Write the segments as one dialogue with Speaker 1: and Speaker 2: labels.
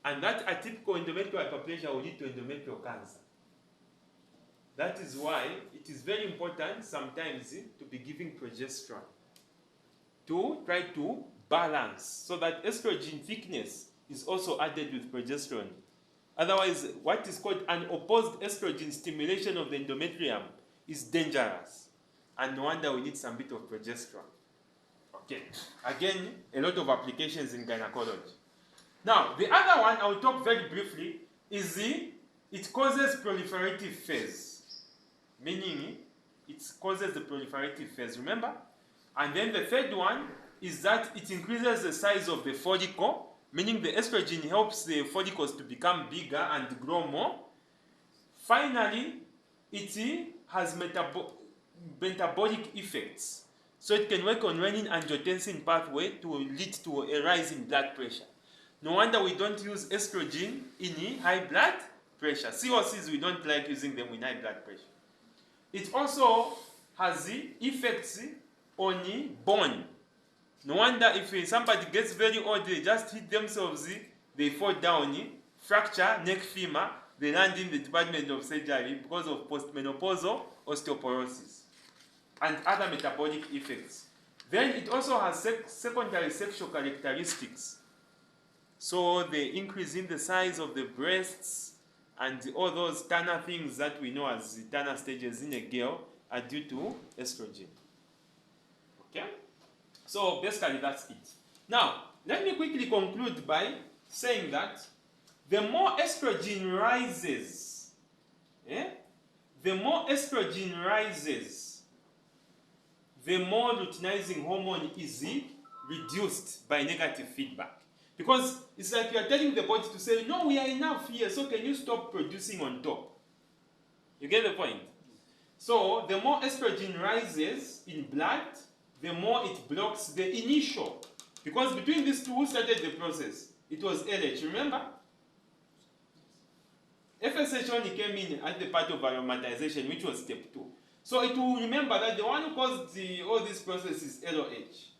Speaker 1: And that atypical endometrial hyperplasia will lead to endometrial cancer. That is why it is very important sometimes to be giving progesterone to try to balance so that estrogen thickness is also added with progesterone. Otherwise, what is called unopposed estrogen stimulation of the endometrium is dangerous. And no wonder we need some bit of progesterone. Okay. Again, a lot of applications in gynecology. Now, the other one I will talk very briefly is it causes proliferative phase. Meaning, it causes the proliferative phase, remember? And then the third one is that it increases the size of the follicle, meaning the estrogen helps the follicles to become bigger and grow more. Finally, it has metabolic effects. So it can work on renin-angiotensin pathway to lead to a rise in blood pressure. No wonder we don't use estrogen in high blood pressure. COCs, we don't like using them in high blood pressure. It also has the effects on the bone. No wonder if somebody gets very old, they just hit themselves, they fall down, fracture neck femur, they land in the department of surgery because of postmenopausal osteoporosis and other metabolic effects. Then it also has secondary sexual characteristics. So the increase in the size of the breasts and all those Turner things that we know as the Turner stages in a girl are due to estrogen. Okay? So basically that's it. Now, let me quickly conclude by saying that the more estrogen rises, the more estrogen rises, the more luteinizing hormone is reduced by negative feedback. Because it's like you are telling the body to say, no, we are enough here, so can you stop producing on top? You get the point? So the more estrogen rises in blood, the more it blocks the initial. Because between these two, who started the process? It was LH, remember? FSH only came in at the part of aromatization, which was step 2. So it will remember that the one who caused all this process is LOH.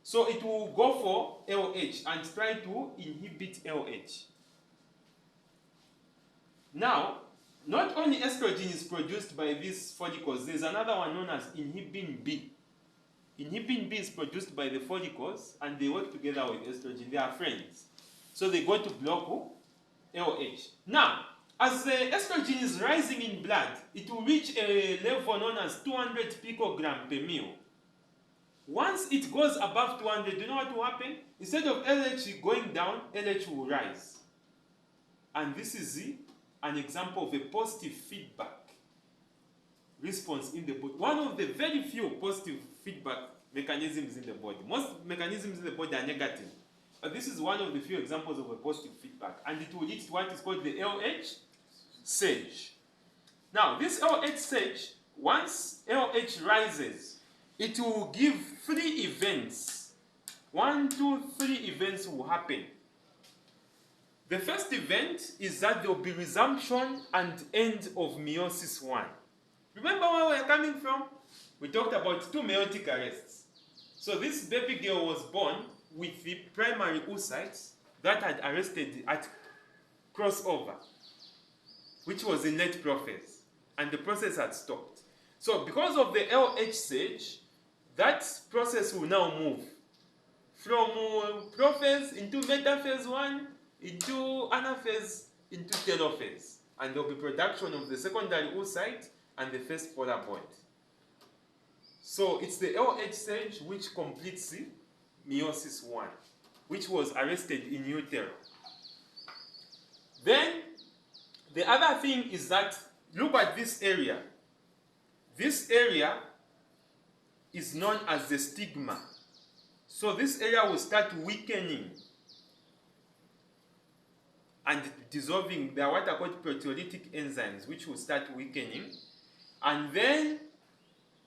Speaker 1: So it will go for LH and try to inhibit LH. Now, not only estrogen is produced by these follicles, there's another one known as inhibin B. Inhibin B is produced by the follicles and they work together with estrogen. They are friends. So they go to block LH. Now, as the estrogen is rising in blood, it will reach a level known as 200 picogram per ml. Once it goes above 200, you know what will happen? Instead of LH going down, LH will rise. And this is an example of a positive feedback response in the body. One of the very few positive feedback mechanisms in the body. Most mechanisms in the body are negative. But this is one of the few examples of a positive feedback. And it will lead to what is called the LH surge. Now, this LH surge, once LH rises, it will give 3 events. 1, 2, 3 events will happen. The first event is that there will be resumption and end of meiosis 1. Remember where we are coming from? We talked about 2 meiotic arrests. So this baby girl was born with the primary oocytes that had arrested at crossover, which was in late prophase, and the process had stopped. So because of the LH surge, that process will now move from prophase into metaphase 1, into anaphase, into telophase. And there will be production of the secondary oocyte and the first polar bond. So it's the LH stage which completes meiosis 1, which was arrested in utero. Then the other thing is that, look at this area. This area is known as the stigma. So this area will start weakening and dissolving. There are what are called proteolytic enzymes which will start weakening. And then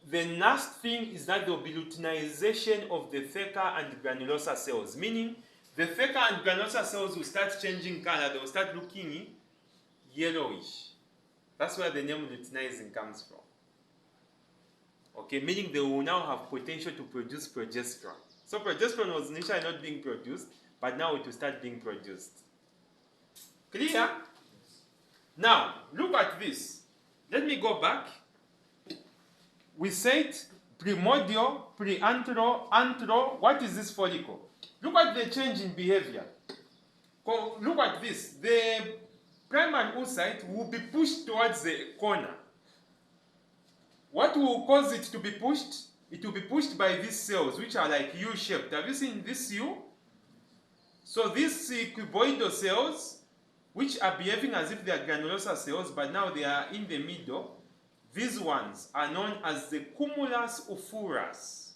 Speaker 1: the last thing is that there will be luteinization of the theca and granulosa cells, meaning the theca and granulosa cells will start changing color. They will start looking yellowish. That's where the name luteinizing comes from. Okay, meaning they will now have potential to produce progesterone. So progesterone was initially not being produced, but now it will start being produced. Clear? Now, look at this. Let me go back. We said primordial, preantral, antral. What is this follicle? Look at the change in behavior. Look at this. The primary oocyte will be pushed towards the corner. What will cause it to be pushed? It will be pushed by these cells, which are like U-shaped. Have you seen this U? So these cuboidal cells, which are behaving as if they are granulosa cells, but now they are in the middle, these ones are known as the cumulus ophurus.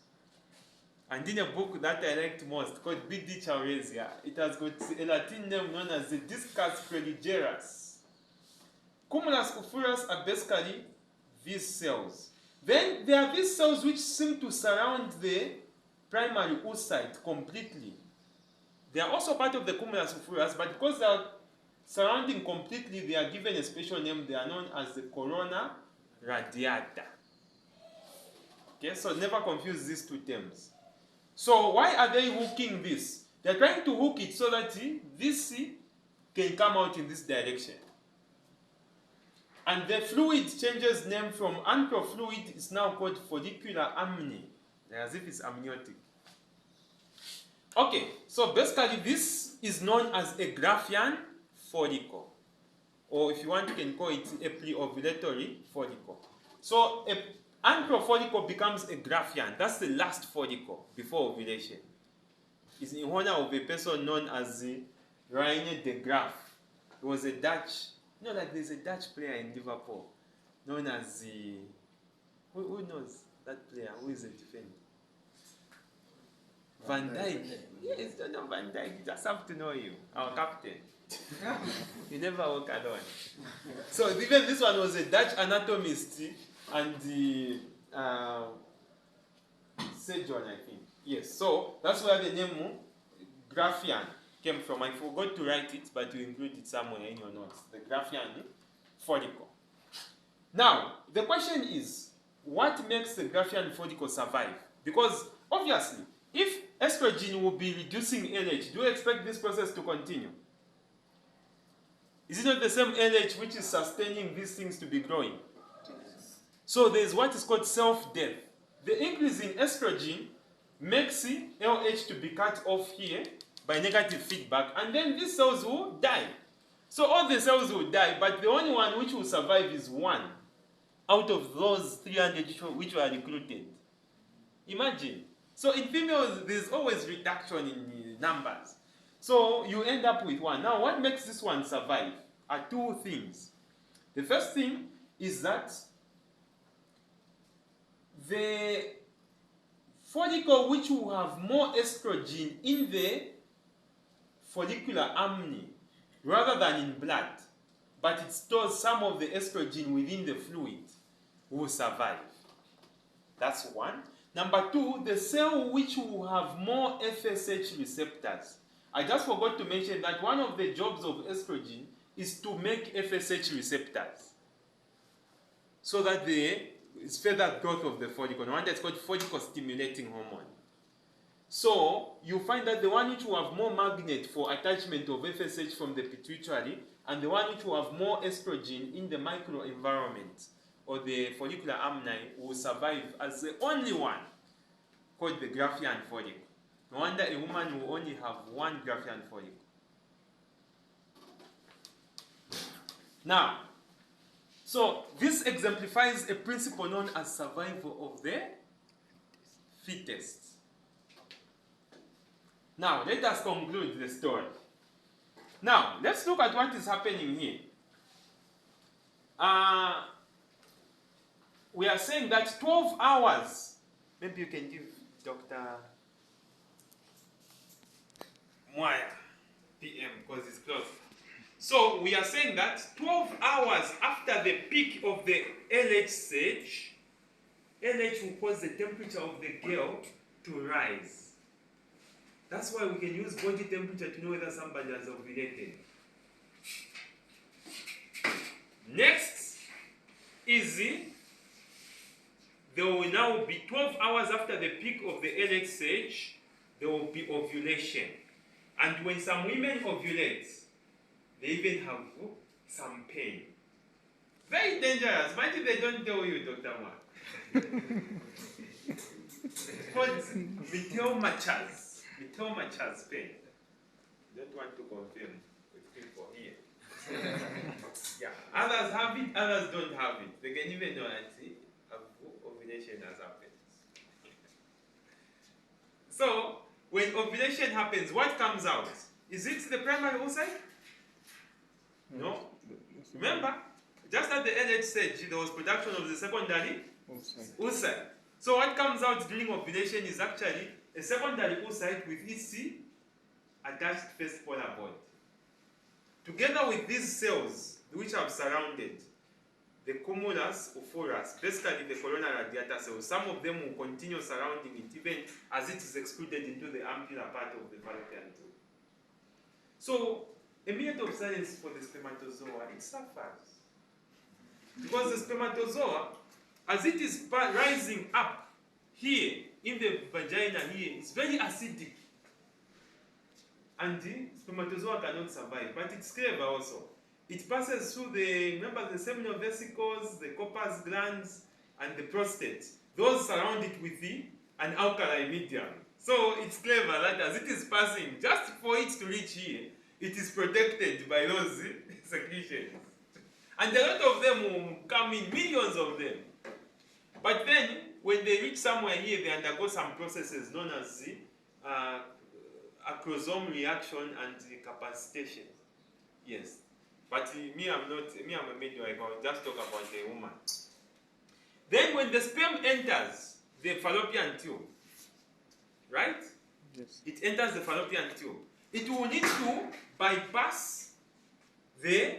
Speaker 1: And in a book that I liked most, called B.D. Chauresia, it has got a Latin name known as the discus preligerus. Cumulus ophurus are basically these cells. Then there are these cells which seem to surround the primary oocyte completely. They are also part of the cumulus ophurus, but because they are surrounding completely, they are given a special name. They are known as the corona radiata. Okay, so never confuse these two terms. So why are they hooking this? They're trying to hook it so that this can come out in this direction. And the fluid changes name from antral fluid, is now called follicular amni, as if it's amniotic. Okay, so basically this is known as a Graafian follicle. Or if you want, you can call it a pre-ovulatory follicle. So an antral follicle becomes a Graafian. That's the last follicle before ovulation. It's in honor of a person known as Reine de Graaf. He was a Dutch, like there's a Dutch player in Liverpool known as who knows that player? Who is a defender? Van Dijk. Yes, don't know Van Dijk. Just have to know you, our captain. You never walk alone. So even this one was a Dutch anatomist and the surgeon, I think. Yes, so that's where the name Graafian came from. I forgot to write it, but you include it somewhere in your notes. The Graafian follicle. Now, the question is, what makes the Graafian follicle survive? Because obviously, if estrogen will be reducing LH, do you expect this process to continue? Is it not the same LH which is sustaining these things to be growing? So there's what is called self-death. The increase in estrogen makes LH to be cut off here by negative feedback, and then these cells will die. So all the cells will die, but the only one which will survive is one out of those 300 which were recruited. Imagine. So in females, there's always reduction in numbers. So you end up with one. Now, what makes this one survive are two things. The first thing is that the follicle which will have more estrogen in the follicular amni rather than in blood, but it stores some of the estrogen within the fluid, will survive. That's one. Number two, the cell which will have more FSH receptors. I just forgot to mention that one of the jobs of estrogen is to make FSH receptors so that there is further growth of the follicle. One that's called follicle stimulating hormone. So you find that the one which will have more magnet for attachment of FSH from the pituitary and the one which will have more estrogen in the microenvironment or the follicular amni will survive as the only one, called the Graafian follicle. No wonder a woman will only have one Graafian follicle. Now, so this exemplifies a principle known as survival of the fittest. Now, let us conclude the story. Now, let's look at what is happening here. We are saying that 12 hours, maybe you can give Dr. Moya PM because it's close. So we are saying that 12 hours after the peak of the LH stage, LH will cause the temperature of the girl to rise. That's why we can use body temperature to know whether somebody has ovulated. Next is there will now be 12 hours after the peak of the LH stage, there will be ovulation. And when some women ovulate, They even have some pain. Very dangerous. Why did they don't tell you, Dr. Mark? Called Mittelmachers pain. Don't want to confirm with people here. Yeah, others have it, others don't have it. They can even know that ovulation has happened. So, when ovulation happens, what comes out? Is it the primary oocyte? No. Remember, just at the LH stage, there was production of the secondary oocyte. So what comes out during ovulation is actually a secondary oocyte with its attached first polar bond. Together with these cells which have surrounded the cumulus ophorus, basically the corona radiata cells, some of them will continue surrounding it even as it is excluded into the ampulla part of the fallopian tube. So, a minute of silence for the spermatozoa, it suffers. Because the spermatozoa, as it is rising up here, in the vagina here, it's very acidic. And the spermatozoa cannot survive, but it's clever also. It passes through remember the seminal vesicles, the corpus glands, and the prostate. Those surround it with an alkali medium. So it's clever that as it is passing, just for it to reach here, it is protected by those secretions. And a lot of them will come in, millions of them. But then, when they reach somewhere here, they undergo some processes known as acrosome reaction and capacitation. Yes. But I'm a midwife, I'll just talk about the woman. Then when the sperm enters the fallopian tube, right? Yes. It enters the fallopian tube. It will need to bypass the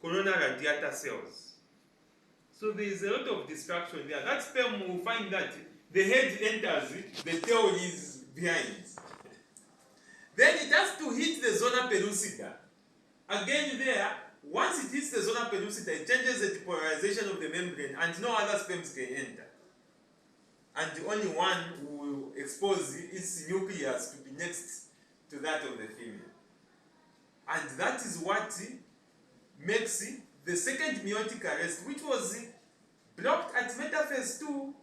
Speaker 1: corona radiata cells. So there is a lot of distraction there. That sperm will find that the head enters, the tail is behind. Then it has to hit the zona pellucida. Again there, once it hits the zona pellucida, it changes the polarization of the membrane and no other sperms can enter. And only one will expose its nucleus to be next to that of the female. And that is what makes the second meiotic arrest, which was blocked at metaphase 2,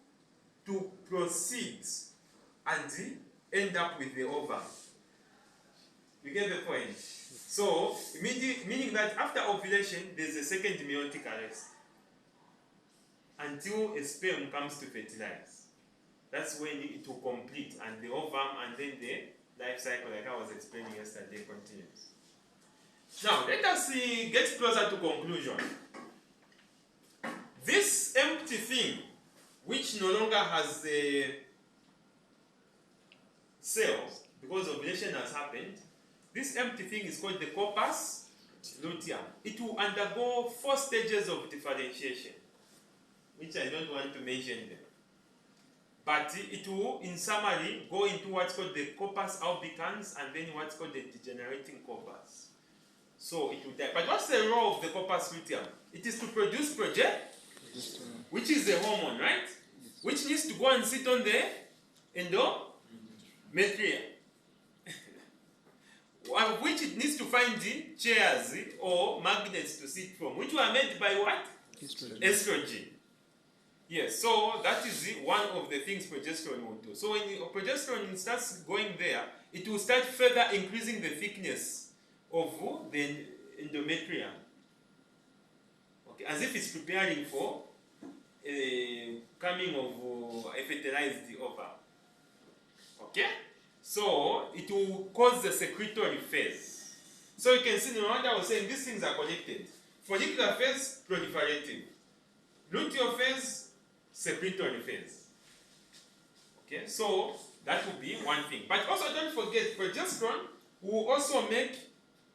Speaker 1: to proceed and end up with the ovum. You get the point? So, meaning that after ovulation, there's a second meiotic arrest until a sperm comes to fertilize. That's when it will complete, and the ovum and then the life cycle, like I was explaining yesterday, continues. Now, let us get closer to conclusion. This empty thing, which no longer has the cells, because ovulation has happened, this empty thing is called the corpus luteum. It will undergo 4 stages of differentiation, which I don't want to mention them. But it will, in summary, go into what's called the corpus albicans and then what's called the degenerating corpus. So it will die. But what's the role of the corpus luteum? It is to produce progesterone, which is the hormone, right? Which needs to go and sit on the endometrium. Of which it needs to find the chairs or magnets to sit from, which were made by what? Estrogen. Yes, so that is one of the things progesterone will do. So when progesterone starts going there, it will start further increasing the thickness of the endometrium. Okay, as if it's preparing for coming of a fertilized ovum. Okay? So it will cause the secretory phase. So you can see, no wonder I was saying these things are connected. Follicular phase, proliferative. Luteal phase, secretory phase. Okay, so that will be one thing. But also don't forget, progesterone will also make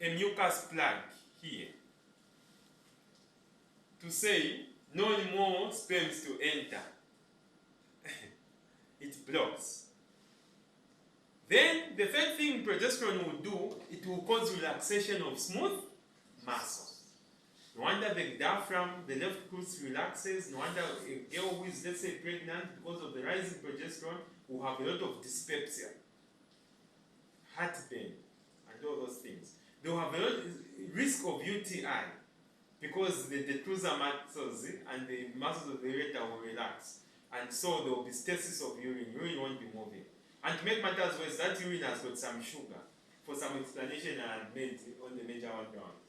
Speaker 1: a mucus plug here to say no more sperms to enter. It blocks. Then the third thing progesterone will do, it will cause relaxation of smooth muscles. No wonder the diaphragm, the left glute relaxes. No wonder a girl who is, let's say, pregnant, because of the rising progesterone, will have a lot of dyspepsia, heartburn, and all those things. they will have a risk of UTI because the detrusor muscles and the muscles of the ureter will relax. And so there will be stasis of urine. Urine won't be moving. And to make matters worse, that urine has got some sugar. For some explanation I had made on the major ground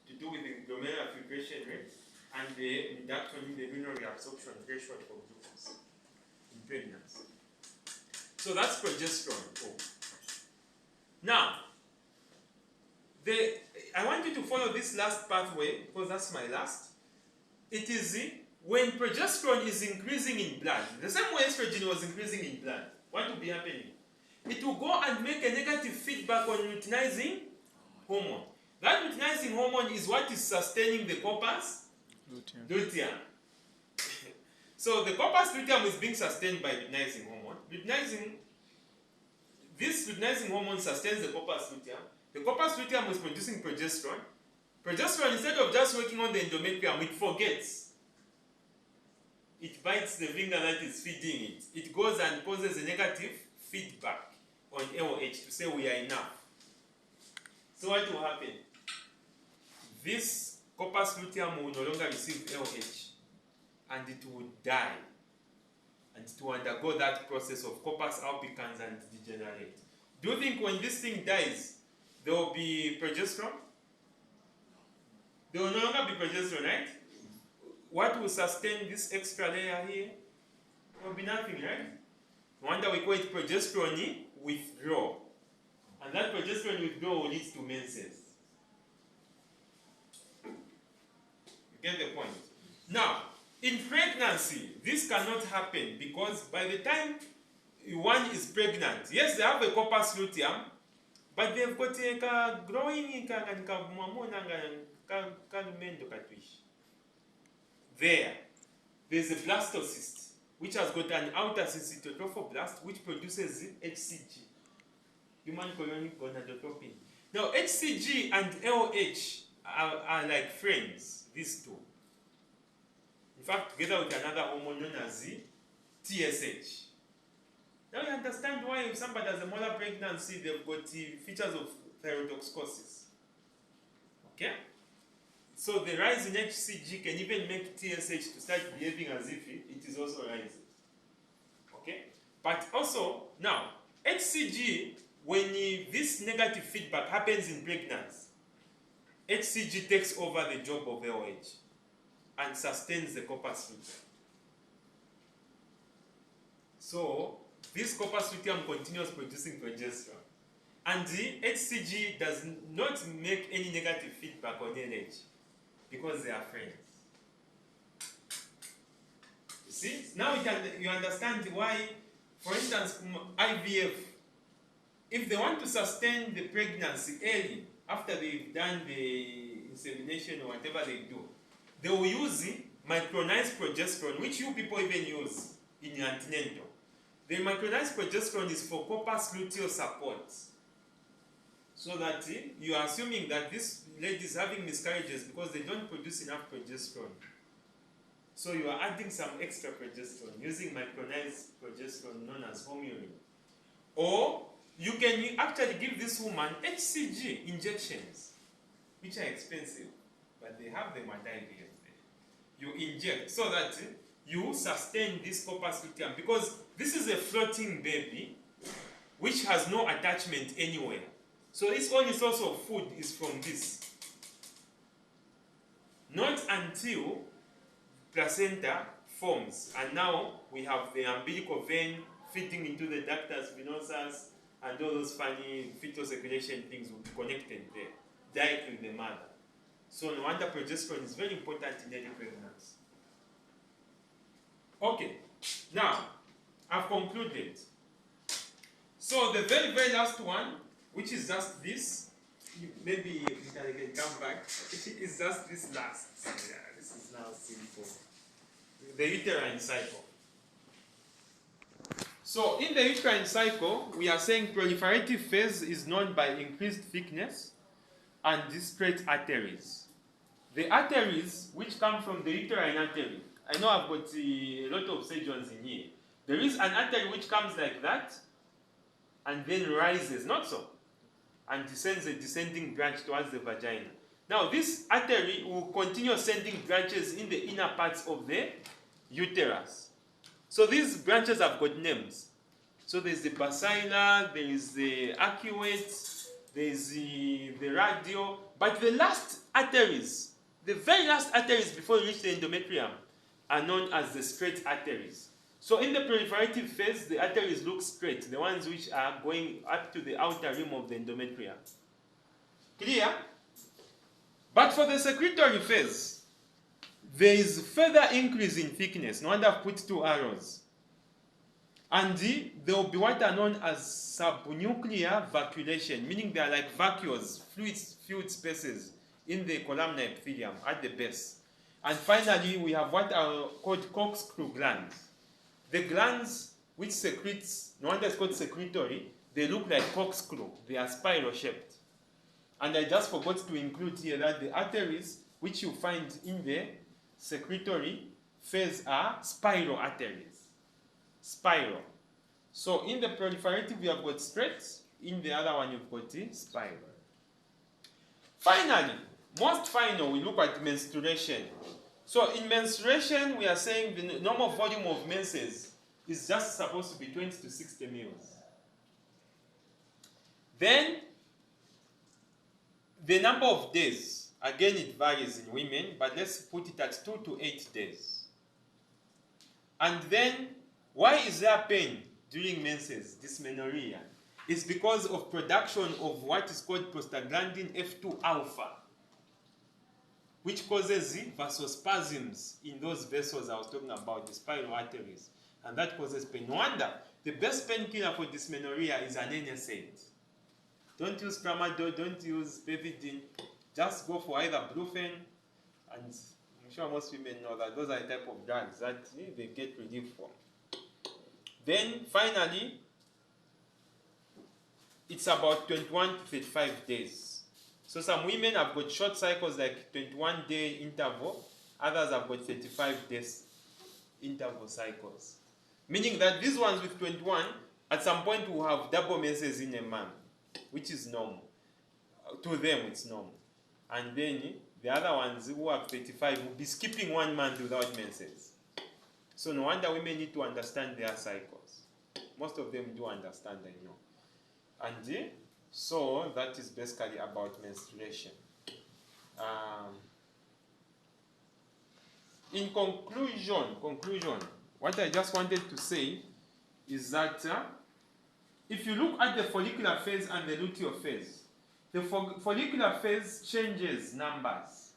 Speaker 1: to do with the glomerular filtration rate and the reduction in the renal reabsorption threshold for glucose in pregnancy. So that's progesterone. Oh. Now, I want you to follow this last pathway because that's my last. It is when progesterone is increasing in blood, the same way estrogen was increasing in blood, what will be happening? It will go and make a negative feedback on luteinizing hormone. That luteinizing hormone is what is sustaining the corpus luteum. So the corpus luteum is being sustained by luteinizing hormone. This luteinizing hormone sustains the corpus luteum. The corpus luteum is producing progesterone. Progesterone, instead of just working on the endometrium, it forgets. It bites the finger that is feeding it. It goes and causes a negative feedback on LH to say we are enough. So what will happen? This corpus luteum will no longer receive LH and it will die. And it will undergo that process of corpus albicans and degenerate. Do you think when this thing dies, there will be progesterone? There will no longer be progesterone, right? What will sustain this extra layer here? There will be nothing, right? No wonder we call it progesterone withdrawal. And that progesterone withdrawal leads to menses. You get the point? Now, in pregnancy, this cannot happen because by the time one is pregnant, yes, they have a corpus luteum, but they've got a growing there's a blastocyst which has got an outer cytotrophoblast which produces HCG, human chorionic gonadotropin. Now HCG and LH are like friends, these two. In fact, together with another hormone known as TSH. Now you understand why if somebody has a molar pregnancy, they've got features of thyrotoxicosis. Okay? So the rise in HCG can even make TSH to start behaving as if it is also rising. Okay? But also, now, HCG, when this negative feedback happens in pregnancy, HCG takes over the job of LH and sustains the corpus luteum. So, this corpus luteum continues producing progesterone. And the HCG does not make any negative feedback on LH because they are friends. You see? Now you understand why, for instance, IVF, if they want to sustain the pregnancy early, after they've done the insemination or whatever they do, they will use micronized progesterone, which you people even use in your antenatal. The micronized progesterone is for corpus luteal support. So that you are assuming that this lady is having miscarriages because they don't produce enough progesterone. So you are adding some extra progesterone using micronized progesterone known as hormone. Or you can actually give this woman HCG injections, which are expensive, but they have them at IVF. You inject so that you sustain this corpus luteum because this is a floating baby which has no attachment anywhere. So its only source of food is from this. Not until placenta forms, and now we have the umbilical vein feeding into the ductus venosus, and all those funny fetal circulation things will be connected there, directly with the mother. So no wonder progesterone is very important in early pregnancy. Okay, now I've concluded. So the very, very last one, which is just this, maybe you can come back, it's just this last. Yeah, this is now simple. The uterine cycle. So in the uterine cycle, we are saying proliferative phase is known by increased thickness and discrete arteries. The arteries which come from the uterine artery, I know I've got a lot of surgeons in here. There is an artery which comes like that and then rises, not so. and sends a descending branch towards the vagina. Now this artery will continue sending branches in the inner parts of the uterus. So these branches have got names. So there's the basilar, there is the arcuate, there is the radial, but the last arteries, the very last arteries before you reach the endometrium, are known as the straight arteries. So in the proliferative phase, the arteries look straight, the ones which are going up to the outer rim of the endometrium. Clear? But for the secretory phase, there is further increase in thickness. No wonder I've put 2 arrows. And there will be what are known as subnuclear vacuolation, meaning they are like vacuoles, fluid spaces in the columnar epithelium at the base. And finally, we have what are called corkscrew glands. The glands which secretes, no wonder it's called secretory, they look like corkscrew. They are spiral shaped. And I just forgot to include here that the arteries which you find in the secretory phase are spiral arteries. Spiral. So in the proliferative you have got straight, in the other one you've got the spiral. Finally, most final, we look at menstruation. So in menstruation, we are saying the normal volume of menses is just supposed to be 20 to 60 mils. Then, the number of days, again it varies in women, but let's put it at 2 to 8 days. And then, why is there pain during menses, dysmenorrhea? It's because of production of what is called prostaglandin F2 alpha, which causes the vasospasms in those vessels I was talking about, the spiral arteries. And that causes pain. No wonder the best painkiller for dysmenorrhea is an NSAID. Don't use tramadol, don't use Pevidine. Just go for either Brufen, and I'm sure most women know that those are the type of drugs that they get relief from. Then finally, it's about 21 to 35 days. So some women have got short cycles like 21-day interval, others have got 35 days interval cycles. Meaning that these ones with 21, at some point will have double menses in a month, which is normal. To them, it's normal. And then the other ones who have 35 will be skipping 1 month without menses. So no wonder women need to understand their cycles. Most of them do understand, I know. And so that is basically about menstruation. In conclusion, what I just wanted to say is that if you look at the follicular phase and the luteal phase, the follicular phase changes numbers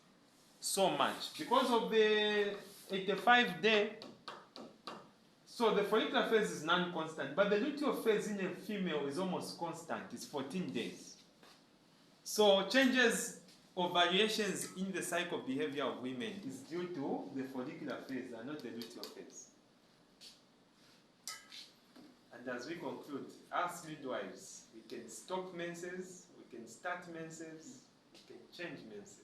Speaker 1: so much because of the 85-day. So the follicular phase is non-constant, but the luteal phase in a female is almost constant. It's 14 days. So changes or variations in the cycle behavior of women is due to the follicular phase and not the luteal phase. And as we conclude, as midwives, we can stop menses, we can start menses, we can change menses.